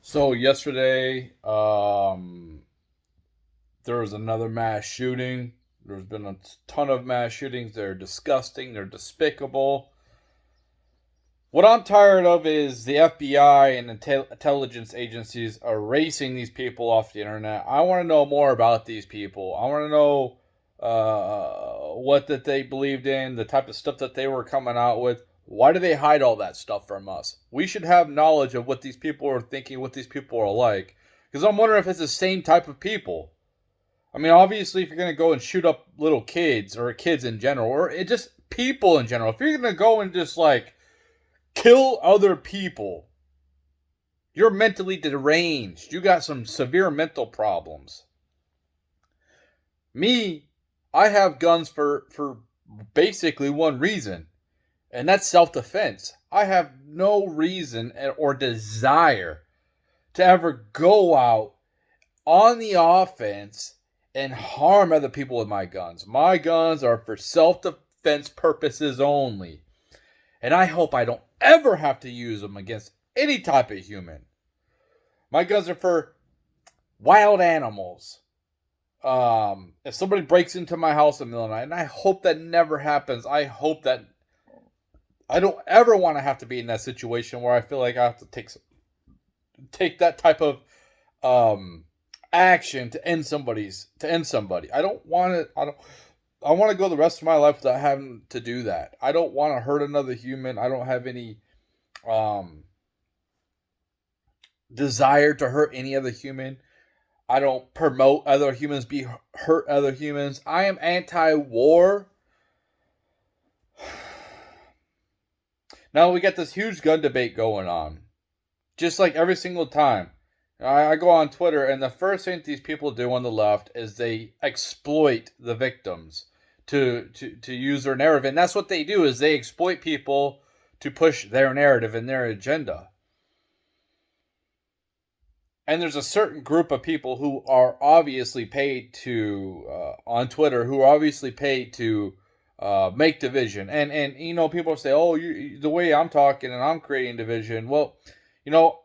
So yesterday, there was another mass shooting. There's been a ton of mass shootings. They're disgusting. They're despicable. What I'm tired of is the FBI and intelligence agencies erasing these people off the internet. I want to know more about these people. I want to know what that they believed in, the type of stuff that they were coming out with. Why do they hide all that stuff from us? We should have knowledge of what these people are thinking, what these people are like. Because I'm wondering if it's the same type of people. I mean, obviously, if you're going to go and shoot up little kids or kids in general, or just people in general, if you're going to go and just like kill other people, you're mentally deranged. You got some severe mental problems. Me, I have guns for basically one reason, and that's self-defense. I have no reason or desire to ever go out on the offense and harm other people with my guns. My guns are for self-defense purposes only. And I hope I don't ever have to use them against any type of human. My guns are for wild animals. If somebody breaks into my house in the middle of the night, and I hope that never happens, I hope that I don't ever want to have to be in that situation where I feel like I have to take that type of um, action to end somebody. I don't want to. I want to go the rest of my life without having to do that. I don't want to hurt another human. I don't have any um, desire to hurt any other human. I don't promote other humans be hurt other humans. I am anti-war. Now we got this huge gun debate going on. Just like every single time. I go on Twitter and the first thing these people do on the left is they exploit the victims to use their narrative. And that's what they do is they exploit people to push their narrative and their agenda. And there's a certain group of people who are obviously paid to on Twitter who are obviously paid to make division. And you know people say, oh, the way I'm talking and I'm creating division. Well, you know,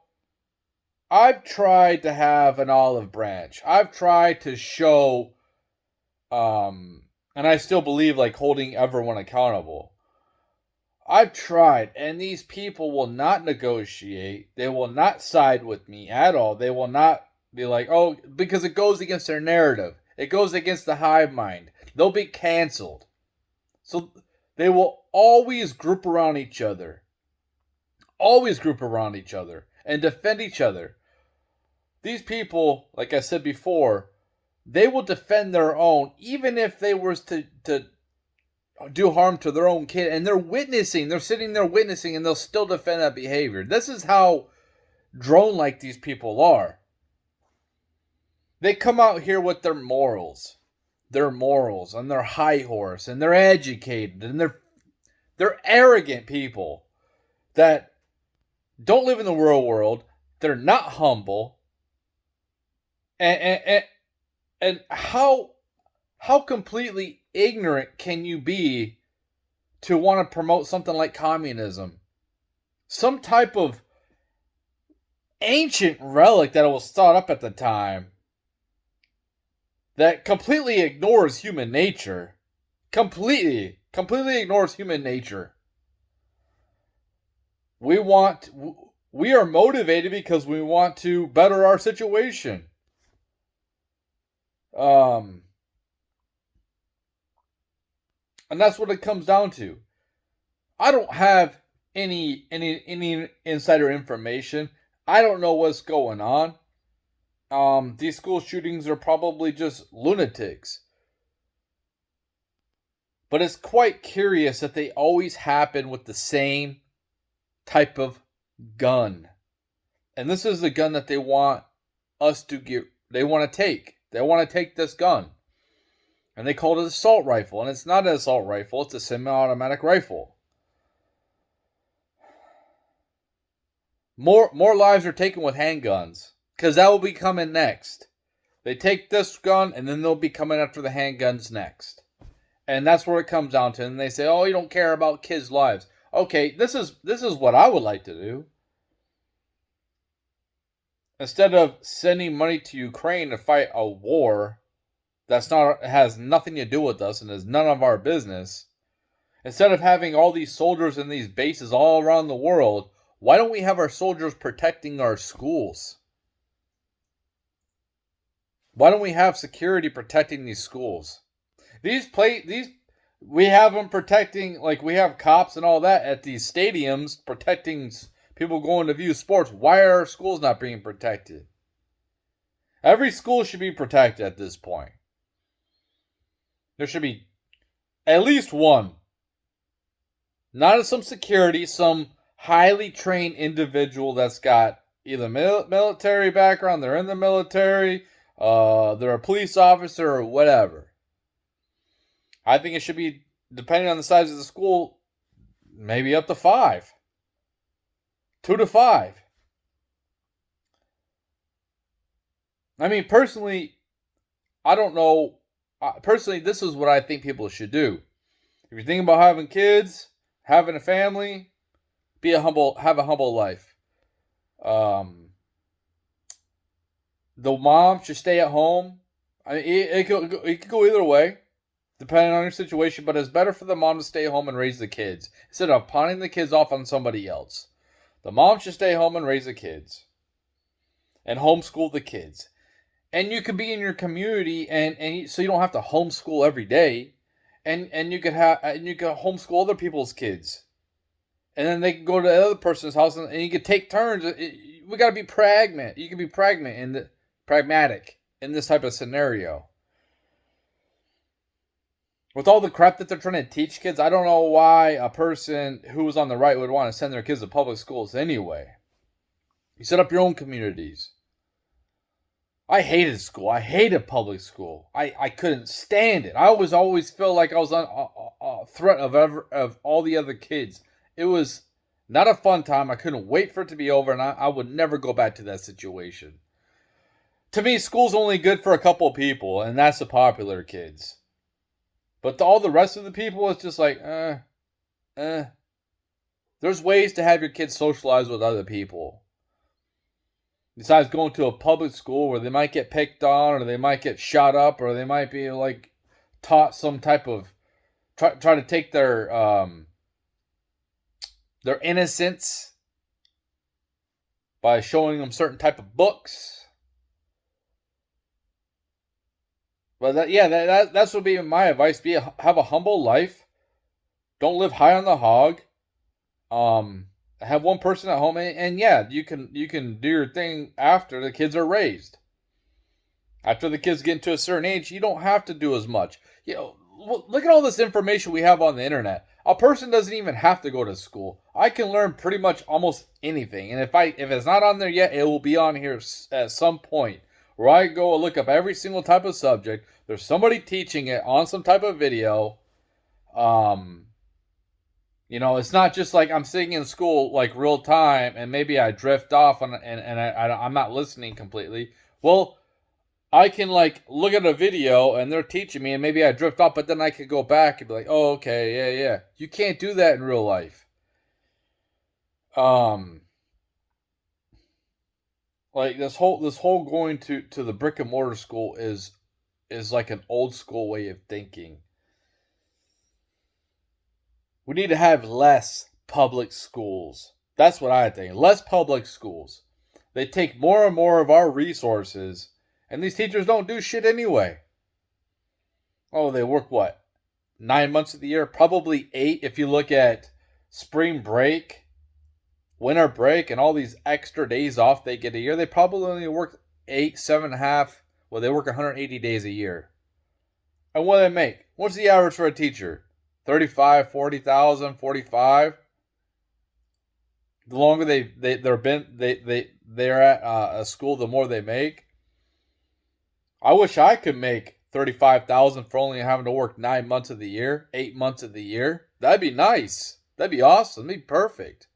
I've tried to have an olive branch. I've tried to show, and I still believe like holding everyone accountable. I've tried, and these people will not negotiate. They will not side with me at all. They will not be like, oh, because it goes against their narrative. It goes against the hive mind. They'll be canceled. So they will always group around each other. Always group around each other and defend each other. These people, like I said before, they will defend their own, even if they were to do harm to their own kid, and they're sitting there witnessing, and they'll still defend that behavior. This is how drone like these people are. They come out here with their morals, and their high horse, and they're educated, and they're arrogant people that don't live in the real world. They're not humble, and and, and how completely ignorant can you be to want to promote something like communism? Some type of ancient relic that was thought up at the time that completely ignores human nature. Completely ignores human nature. We want, we are motivated because we want to better our situation. Um, and that's what it comes down to. I don't have any insider information. I don't know what's going on. These school shootings are probably just lunatics. But it's quite curious that they always happen with the same type of gun. And this is the gun that they want us to get. They want to take. They want to take this gun. And they call it an assault rifle. And it's not an assault rifle, it's a semi automatic rifle. More lives are taken with handguns. Because that will be coming next. They take this gun and then they'll be coming after the handguns next. And that's where it comes down to. And they say, oh, you don't care about kids' lives. Okay, this is what I would like to do. Instead of sending money to Ukraine to fight a war has nothing to do with us and is none of our business, instead of having all these soldiers in these bases all around the world, why don't we have our soldiers protecting our schools? Why don't we have security protecting these schools? We have them protecting, like we have cops and all that at these stadiums protecting people going to view sports. Why are our schools not being protected? Every school should be protected at this point. There should be at least one. Not some security, some highly trained individual that's got either military background, they're in the military, they're a police officer or whatever. I think it should be, depending on the size of the school, maybe up to 5. 2 to 5. I mean, personally, I don't know. Personally, this is what I think people should do. If you're thinking about having kids, having a family, have a humble life. The mom should stay at home. I mean, it could go either way, depending on your situation, but it's better for the mom to stay home and raise the kids instead of pawning the kids off on somebody else. The mom should stay home and raise the kids and homeschool the kids. And you could be in your community, and so you don't have to homeschool every day, and you could homeschool other people's kids, and then they can go to the other person's house, and you could take turns. We got to be pragmatic. You can be pragmatic in this type of scenario. With all the crap that they're trying to teach kids, I don't know why a person who was on the right would want to send their kids to public schools anyway. You set up your own communities. I hated school. I hated public school. I couldn't stand it. I always felt like I was on a threat of all the other kids. It was not a fun time. I couldn't wait for it to be over, and I would never go back to that situation. To me, school's only good for a couple of people, and that's the popular kids. But to all the rest of the people, it's just like, There's ways to have your kids socialize with other people. Besides going to a public school where they might get picked on, or they might get shot up, or they might be like taught some type of try to take their innocence by showing them certain type of books. But that's what would be my advice. Have a humble life. Don't live high on the hog. Have one person at home, and you can do your thing after the kids are raised. After the kids get to a certain age, you don't have to do as much. Look at all this information we have on the internet. A person doesn't even have to go to school. I can learn pretty much almost anything, and if it's not on there yet, it will be on here at some point, where I go and look up every single type of subject. There's somebody teaching it on some type of video. It's not just like I'm sitting in school like real time and maybe I drift off and I'm not listening completely. Well, I can like look at a video and they're teaching me and maybe I drift off, but then I could go back and be like, oh, okay, yeah. You can't do that in real life. Like this whole going to the brick and mortar school is like an old school way of thinking. We need to have less public schools. That's what I think. Less public schools. They take more and more of our resources, and these teachers don't do shit anyway. Oh, they work what? 9 months of the year? Probably 8 if you look at spring break, winter break, and all these extra days off they get a year. They probably only work 8, 7.5. Well, they work 180 days a year. And what do they make? What's the average for a teacher? 35, 40,000, 45. The longer they're at a school, the more they make. I wish I could make 35,000 for only having to work 9 months of the year, 8 months of the year. That'd be nice. That'd be awesome. That'd be perfect.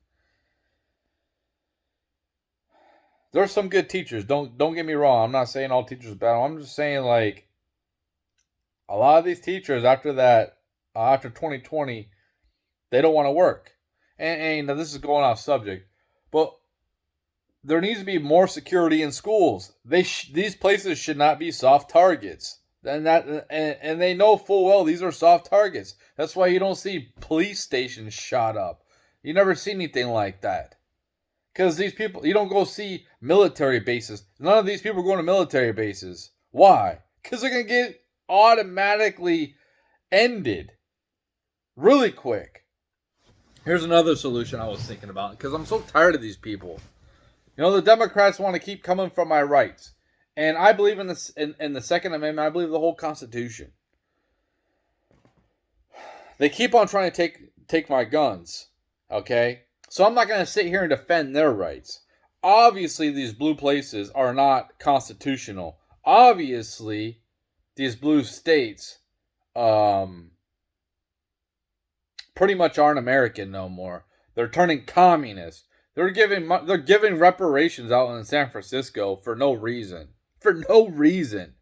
There's some good teachers. Don't get me wrong. I'm not saying all teachers are bad. I'm just saying like a lot of these teachers after 2020, they don't want to work. And this is going off subject, but there needs to be more security in schools. These places should not be soft targets. And they know full well these are soft targets. That's why you don't see police stations shot up. You never see anything like that. Because these people, you don't go see military bases. None of these people are going to military bases. Why? Because they're going to get automatically ended really quick. Here's another solution I was thinking about, because I'm so tired of these people. You know, the Democrats want to keep coming for my rights. And I believe in this in the Second Amendment. I believe the whole Constitution. They keep on trying to take my guns. Okay? So I'm not going to sit here and defend their rights. Obviously, these blue places are not constitutional. Obviously, these blue states pretty much aren't American no more. They're turning communist. They're giving reparations out in San Francisco for no reason. For no reason.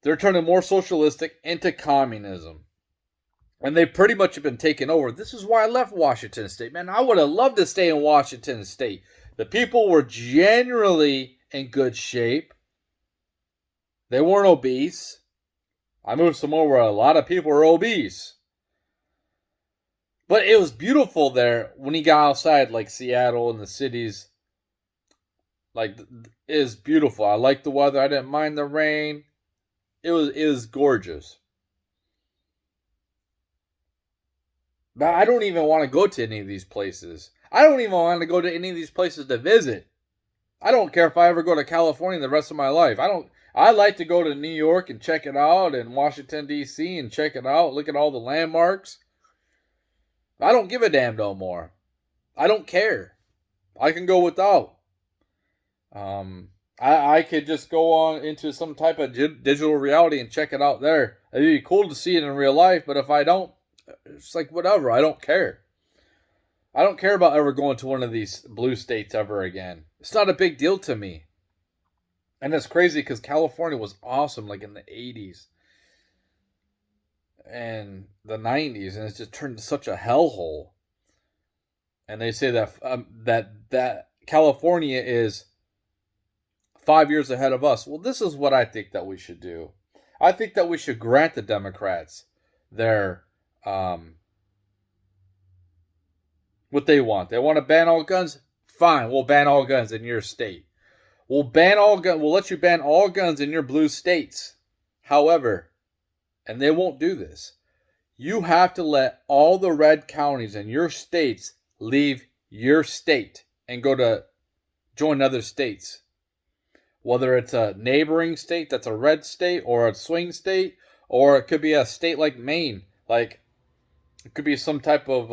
They're turning more socialistic into communism. And they pretty much have been taken over. This is why I left Washington State. Man, I would have loved to stay in Washington State. The people were generally in good shape. They weren't obese. I moved somewhere where a lot of people were obese. But it was beautiful there when you got outside, like Seattle and the cities. Like, it is beautiful. I liked the weather. I didn't mind the rain. It was gorgeous. But I don't even want to go to any of these places. I don't even want to go to any of these places to visit. I don't care if I ever go to California the rest of my life. I like to go to New York and check it out, and Washington, D.C. and check it out. Look at all the landmarks. I don't give a damn no more. I don't care. I can go without. I could just go on into some type of digital reality and check it out there. It'd be cool to see it in real life, but if I don't, it's like whatever. I don't care. I don't care about ever going to one of these blue states ever again. It's not a big deal to me. And it's crazy because California was awesome like in the 80s and the 90s, and it's just turned into such a hellhole. And they say that that California is 5 years ahead of us. Well, this is what I think that we should do. I think that we should grant the Democrats their what they want. They want to ban all guns? Fine, we'll ban all guns in your state. We'll let you ban all guns in your blue states. However, and they won't do this, you have to let all the red counties in your states leave your state and go to join other states. Whether it's a neighboring state that's a red state or a swing state, or it could be a state like Maine. Like, it could be some type of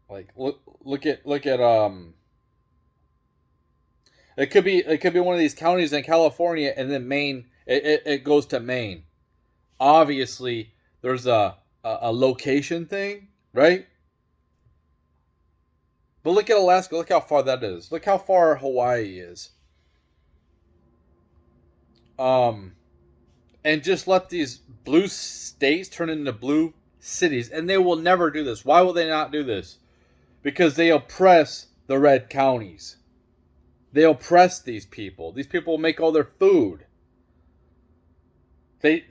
like look at it could be one of these counties in California, and then Maine it goes to Maine. Obviously, there's a location thing, right? But look at Alaska. Look how far that is. Look how far Hawaii is. And just let these blue states turn into blue cities. And they will never do this. Why will they not do this? Because they oppress the red counties. They oppress these people. These people make all their food. They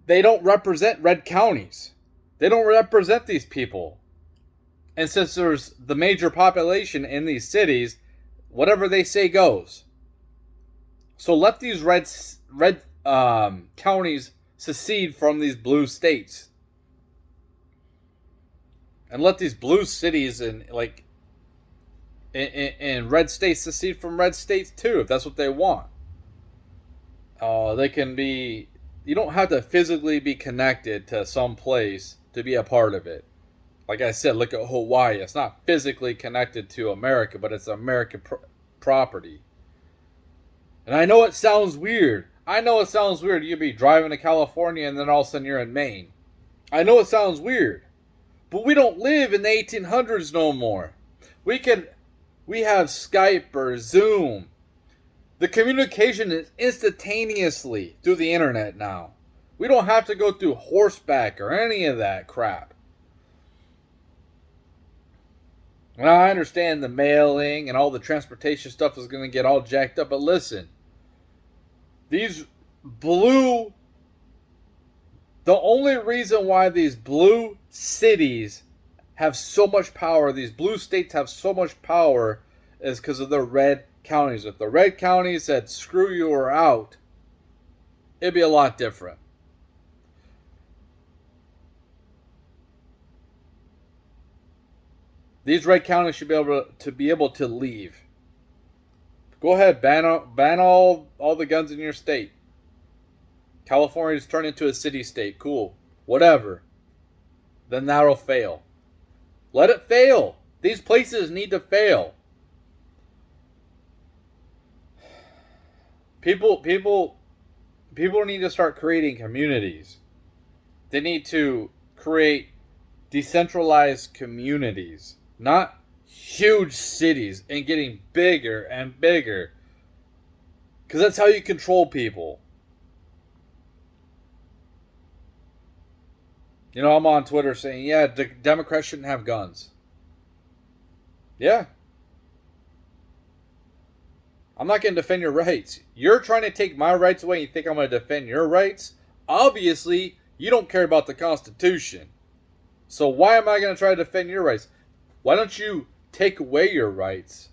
don't represent red counties. They don't represent these people. And since there's the major population in these cities, whatever they say goes. So let these red counties secede from these blue states, and let these blue cities and red states secede from red states too, if that's what they want. They can be. You don't have to physically be connected to some place to be a part of it. Like I said, look at Hawaii. It's not physically connected to America, but it's American property. And I know it sounds weird. You'd be driving to California and then all of a sudden you're in Maine. I know it sounds weird. But we don't live in the 1800s no more. We have Skype or Zoom. The communication is instantaneously through the internet now. We don't have to go through horseback or any of that crap. And I understand the mailing and all the transportation stuff is going to get all jacked up, but listen, these blue, the only reason why these blue cities have so much power, these blue states have so much power, is because of the red counties. If the red counties said, screw you or out, it'd be a lot different. These red counties should be able to leave. Go ahead, ban all the guns in your state. California's turned into a city state. Cool. Whatever. Then that'll fail. Let it fail. These places need to fail. People need to start creating communities. They need to create decentralized communities, not huge cities and getting bigger and bigger. Because that's how you control people. You know, I'm on Twitter saying, yeah, Democrats shouldn't have guns. Yeah. I'm not going to defend your rights. You're trying to take my rights away and you think I'm going to defend your rights? Obviously, you don't care about the Constitution. So why am I going to try to defend your rights? Why don't you take away your rights?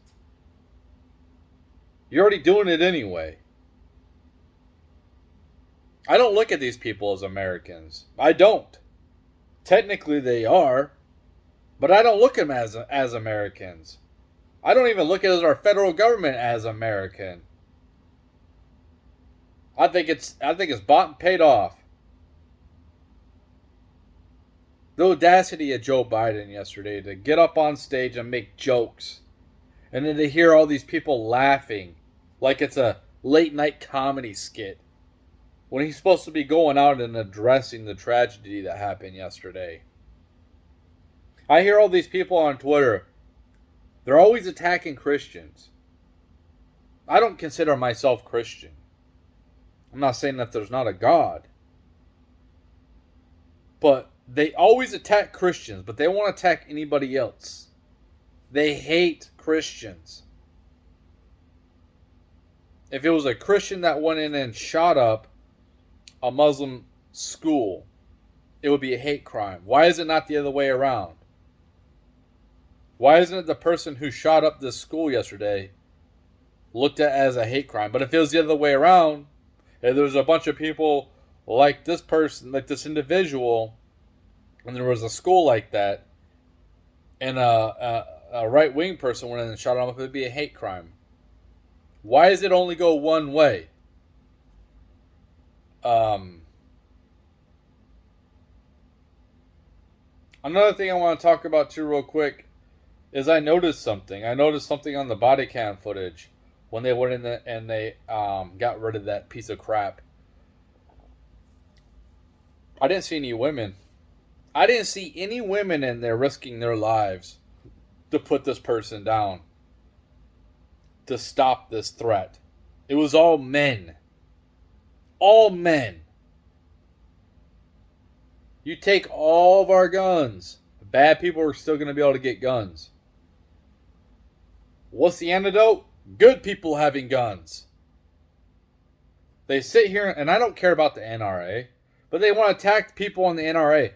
You're already doing it anyway. I don't look at these people as Americans. I don't. Technically they are, but I don't look at them as Americans. I don't even look at our federal government as American. I think it's bought and paid off. The audacity of Joe Biden yesterday to get up on stage and make jokes, and then to hear all these people laughing like it's a late night comedy skit, when he's supposed to be going out and addressing the tragedy that happened yesterday. I hear all these people on Twitter, they're always attacking Christians. I don't consider myself Christian. I'm not saying that there's not a God. But they always attack Christians, but they won't attack anybody else. They hate Christians. If it was a Christian that went in and shot up a Muslim school, it would be a hate crime. Why is it not the other way around? Why isn't it the person who shot up this school yesterday looked at as a hate crime? But if it was the other way around, if there was a bunch of people like this person, like this individual, and there was a school like that, and a right-wing person went in and shot him up, it would be a hate crime. Why does it only go one way? Another thing I want to talk about too real quick is I noticed something. I noticed something on the body cam footage when they went in and they got rid of that piece of crap. I didn't see any women. I didn't see any women in there risking their lives to put this person down, to stop this threat. It was all men. All men. You take all of our guns, bad people are still going to be able to get guns. What's the antidote? Good people having guns. They sit here, and I don't care about the NRA, but they want to attack people on the NRA.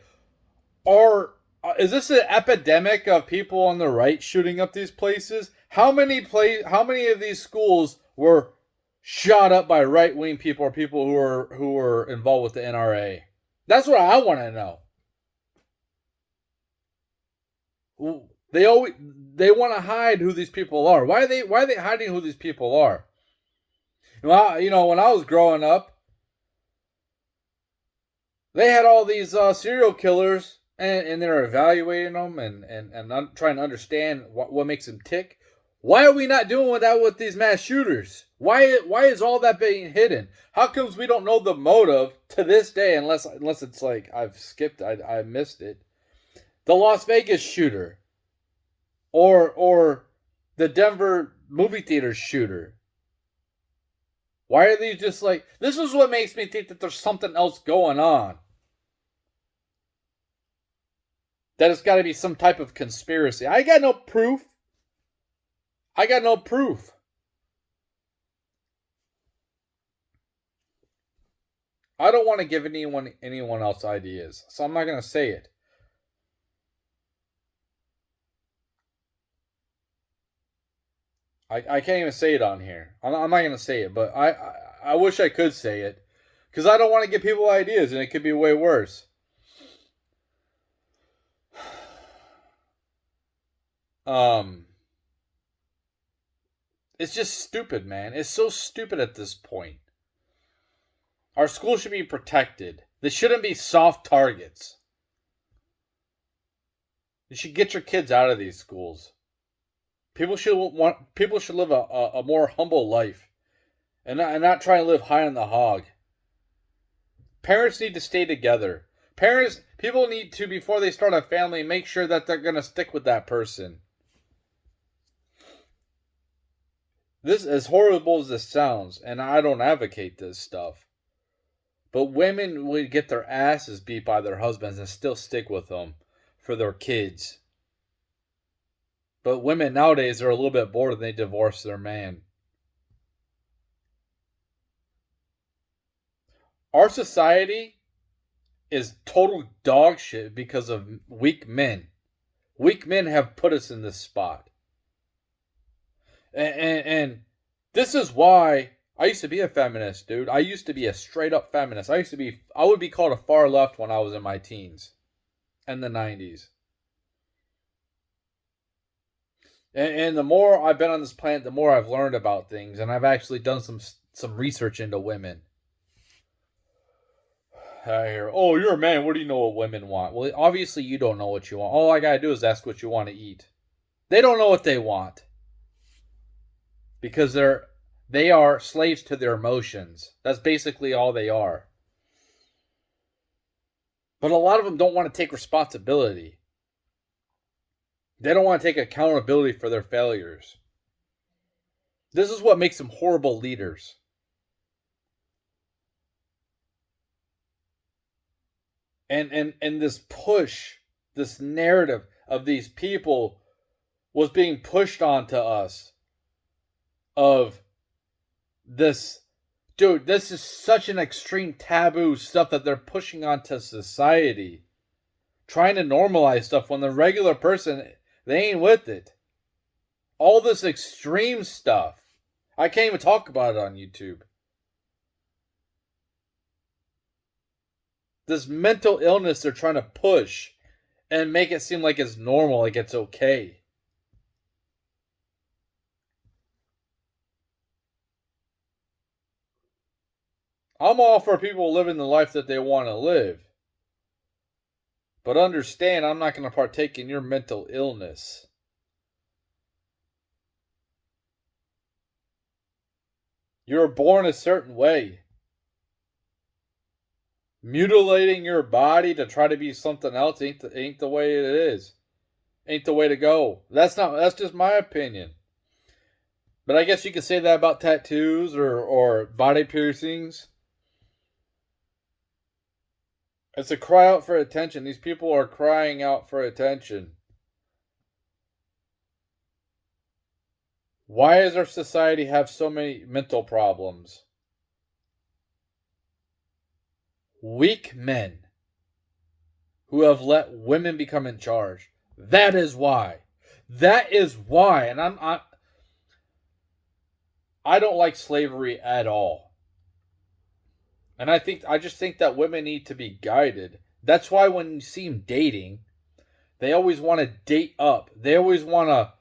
Or is this an epidemic of people on the right shooting up these places? How many of these schools were shot up by right-wing people or people who were involved with the NRA? That's what I want to know. They want to hide who these people are. Why are they hiding who these people are? Well, you know, when I was growing up, they had all these serial killers, and they're evaluating them and trying to understand what makes them tick. Why are we not doing that with these mass shooters? Why is all that being hidden? How comes we don't know the motive to this day, unless it's like I've skipped, I missed it. The Las Vegas shooter, or the Denver movie theater shooter. Why are they just like, this is what makes me think that there's something else going on. that it's got to be some type of conspiracy. I got no proof. I got no proof. I don't want to give anyone else ideas, so I'm not going to say it. I can't even say it on here. I'm not going to say it, but I wish I could say it because I don't want to give people ideas, and it could be way worse. It's just stupid, man. It's so stupid at this point. Our schools should be protected. They shouldn't be soft targets. You should get your kids out of these schools. People should live a more humble life and not try and live high on the hog. Parents need to stay together. People need to, before they start a family, make sure that they're going to stick with that person. This, as horrible as this sounds, and I don't advocate this stuff, but women would get their asses beat by their husbands and still stick with them for their kids. But women nowadays are a little bit bored and they divorce their man. Our society is total dog shit because of weak men. Weak men have put us in this spot. And this is why I used to be a feminist, dude. I used to be a straight up feminist. I would be called a far left when I was in my teens and the 90s. And the more I've been on this planet, the more I've learned about things, and I've actually done some research into women. I hear, oh, you're a man. What do you know what women want? Well, obviously you don't know what you want. All I gotta do is ask what you want to eat. They don't know what they want because they are slaves to their emotions. That's basically all they are. But a lot of them don't want to take responsibility. They don't want to take accountability for their failures. This is what makes them horrible leaders. And this push, this narrative of these people was being pushed onto us of this. Dude, this is such an extreme taboo stuff that they're pushing onto society. Trying to normalize stuff when the regular person, they ain't with it. All this extreme stuff. I can't even talk about it on YouTube. This mental illness they're trying to push and make it seem like it's normal, like it's okay. I'm all for people living the life that they want to live. But understand, I'm not going to partake in your mental illness. You were born a certain way. Mutilating your body to try to be something else ain't the way it is. Ain't the way to go. That's just my opinion. But I guess you could say that about tattoos or body piercings. It's a cry out for attention. These people are crying out for attention. Why does our society have so many mental problems? Weak men who have let women become in charge. That is why. That is why. And I don't like slavery at all. And I just think that women need to be guided. That's why when you see them dating, they always want to date up. They always want to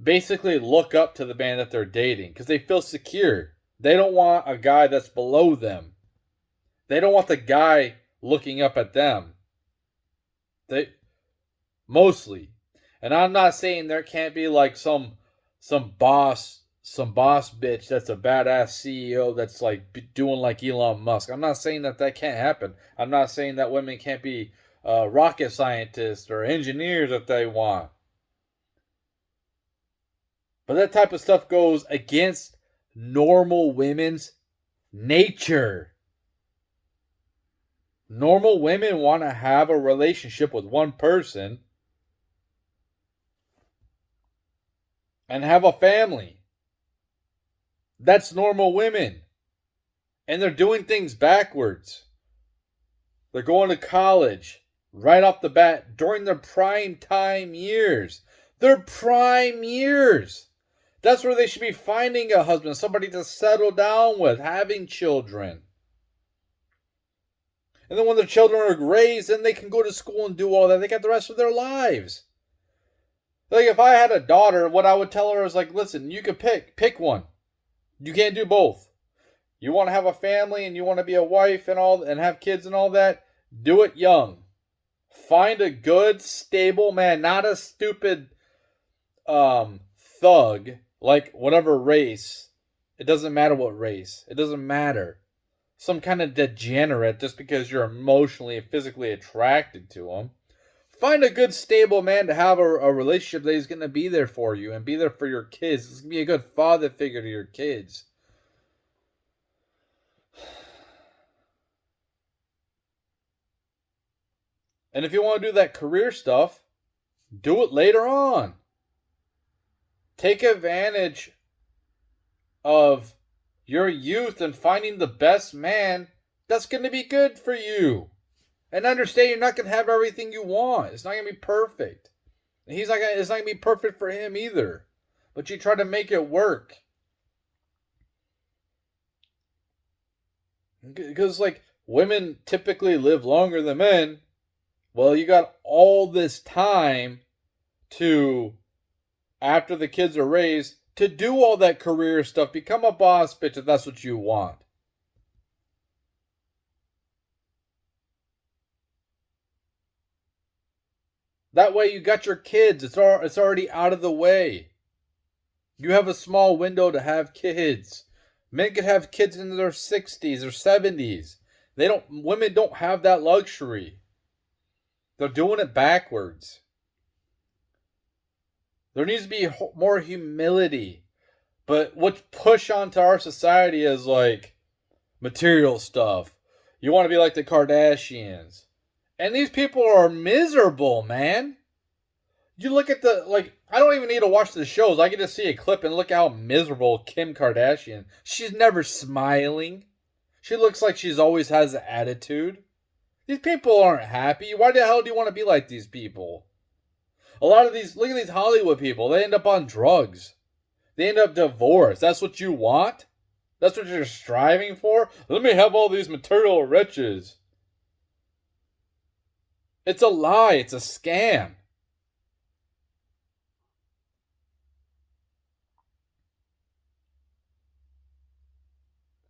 basically look up to the man that they're dating because they feel secure. They don't want a guy that's below them. They don't want the guy looking up at them. They mostly. And I'm not saying there can't be like some boss bitch that's a badass CEO that's like doing like Elon Musk. I'm not saying that can't happen. I'm not saying that women can't be rocket scientists or engineers if they want. But that type of stuff goes against normal women's nature. Normal women want to have a relationship with one person and have a family. That's normal women. And they're doing things backwards. They're going to college right off the bat during their prime time years. Their prime years. That's where they should be finding a husband, somebody to settle down with, having children. And then when their children are raised, then they can go to school and do all that. They got the rest of their lives. Like if I had a daughter, what I would tell her is like, listen, you could pick one. You can't do both. You want to have a family and you want to be a wife and all and have kids and all that, do it young. Find a good, stable man, not a stupid thug, like whatever race. It doesn't matter what race. It doesn't matter. Some kind of degenerate just because you're emotionally and physically attracted to him. Find a good, stable man to have a relationship that he's going to be there for you and be there for your kids. He's going to be a good father figure to your kids. And if you want to do that career stuff, do it later on. Take advantage of your youth and finding the best man that's going to be good for you. And understand you're not going to have everything you want. It's not going to be perfect. And it's not going to be perfect for him either. But you try to make it work. Because like women typically live longer than men. Well, you got all this time to, after the kids are raised, to do all that career stuff. Become a boss bitch if that's what you want. That way you got your kids. It's already out of the way. You have a small window to have kids. Men could have kids in their 60s or 70s. Women don't have that luxury. They're doing it backwards. There needs to be more humility. But what's pushed onto our society is like material stuff. You want to be like the Kardashians. And these people are miserable, man. You look at I don't even need to watch the shows. I can just see a clip and look how miserable Kim Kardashian. She's never smiling. She looks like she's always has an attitude. These people aren't happy. Why the hell do you want to be like these people? A lot of these, look at these Hollywood people. They end up on drugs. They end up divorced. That's what you want? That's what you're striving for? Let me have all these material riches. It's a lie. It's a scam.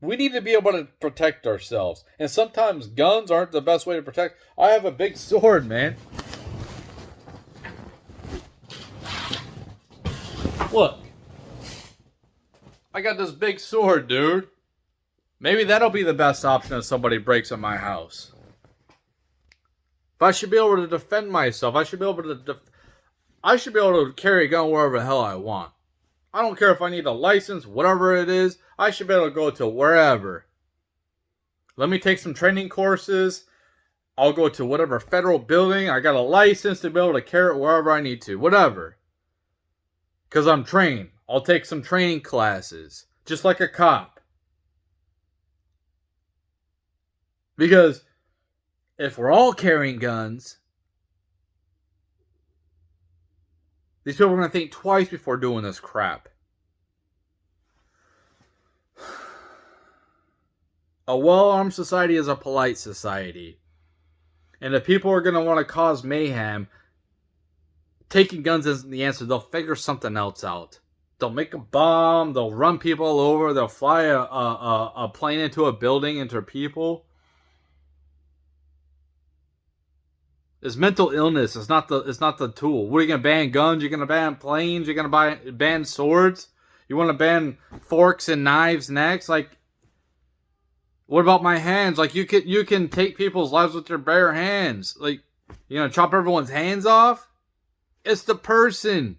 We need to be able to protect ourselves. And sometimes guns aren't the best way to protect. I have a big sword, man. Look. I got this big sword, dude. Maybe that'll be the best option if somebody breaks in my house. But I should be able to defend myself. I should be able to carry a gun wherever the hell I want. I don't care if I need a license, whatever it is. I should be able to go to wherever. Let me take some training courses. I'll go to whatever federal building. I got a license to be able to carry it wherever I need to. Whatever. Because I'm trained. I'll take some training classes. Just like a cop. Because if we're all carrying guns, these people are going to think twice before doing this crap. A well-armed society is a polite society. And if people are going to want to cause mayhem, taking guns isn't the answer. They'll figure something else out. They'll make a bomb. They'll run people over. They'll fly a plane into a building, into people. It's mental illness. It's not the tool. What are you going to ban guns? You're going to ban planes? You're going to ban swords? You want to ban forks and knives next? Like, what about my hands? Like, you can take people's lives with your bare hands. Like, chop everyone's hands off? It's the person.